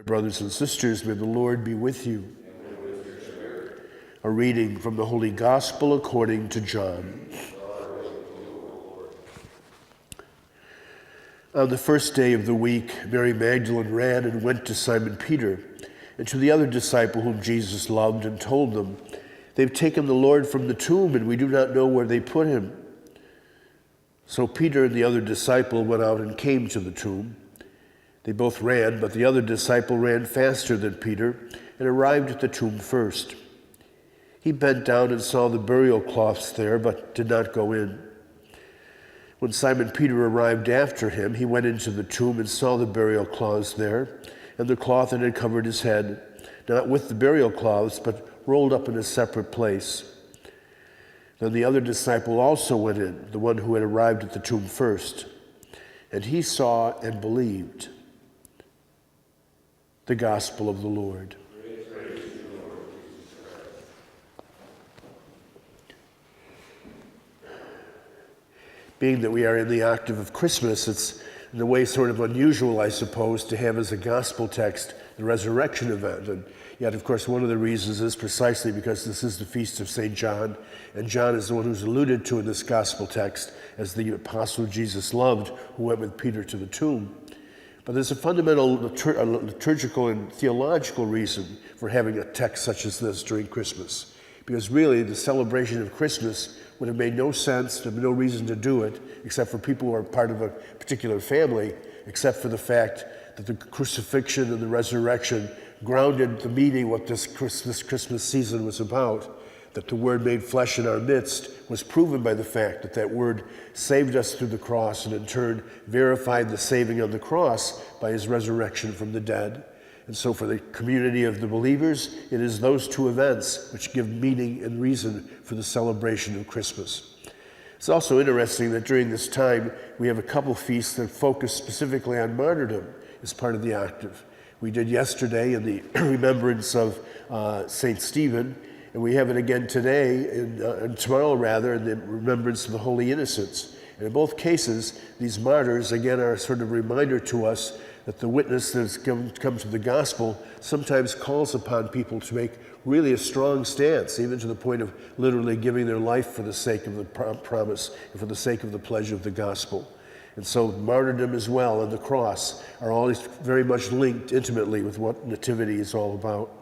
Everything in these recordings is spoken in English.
My brothers and sisters, may the Lord be with you. A reading from the Holy Gospel according to John. On the first day of the week, Mary Magdalene ran and went to Simon Peter and to the other disciple whom Jesus loved and told them, "They've taken the Lord from the tomb and we do not know where they put him." So Peter and the other disciple went out and came to the tomb. They both ran, but the other disciple ran faster than Peter and arrived at the tomb first. He bent down and saw the burial cloths there, but did not go in. When Simon Peter arrived after him, he went into the tomb and saw the burial cloths there, and the cloth that had covered his head, not with the burial cloths, but rolled up in a separate place. Then the other disciple also went in, the one who had arrived at the tomb first, and he saw and believed. The Gospel of the Lord. Being that we are in the octave of Christmas, it's in a way sort of unusual, I suppose, to have as a gospel text the resurrection event. And yet, of course, one of the reasons is precisely because this is the feast of St. John, and John is the one who's alluded to in this gospel text as the apostle Jesus loved who went with Peter to the tomb. But there's a fundamental liturgical and theological reason for having a text such as this during Christmas. Because really, the celebration of Christmas would have made no sense, there would have been no reason to do it, except for people who are part of a particular family, except for the fact that the crucifixion and the resurrection grounded the meaning what this Christmas season was about. That the Word made flesh in our midst was proven by the fact that that Word saved us through the cross and in turn verified the saving of the cross by his resurrection from the dead. And so for the community of the believers, it is those two events which give meaning and reason for the celebration of Christmas. It's also interesting that during this time, we have a couple feasts that focus specifically on martyrdom as part of the octave. We did yesterday in the remembrance of St. Stephen, and we have it again today, and tomorrow rather, in the remembrance of the Holy Innocents. And in both cases, these martyrs, again, are sort of a reminder to us that the witness that has come to the gospel sometimes calls upon people to make really a strong stance, even to the point of literally giving their life for the sake of the promise and for the sake of the pledge of the gospel. And so martyrdom as well and the cross are always very much linked intimately with what Nativity is all about.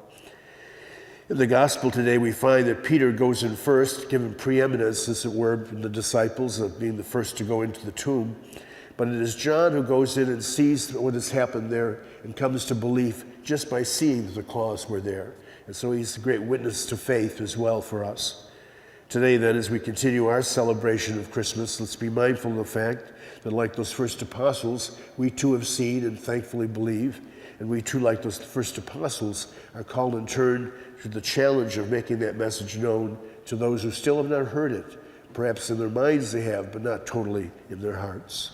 In the gospel today, we find that Peter goes in first, given preeminence, as it were, from the disciples of being the first to go into the tomb. But it is John who goes in and sees what has happened there and comes to belief just by seeing that the cloths were there. And so he's a great witness to faith as well for us. Today, then, as we continue our celebration of Christmas, let's be mindful of the fact that like those first apostles, we too have seen and thankfully believe. And we too, like those first apostles, are called in turn to the challenge of making that message known to those who still have not heard it. Perhaps in their minds they have, but not totally in their hearts.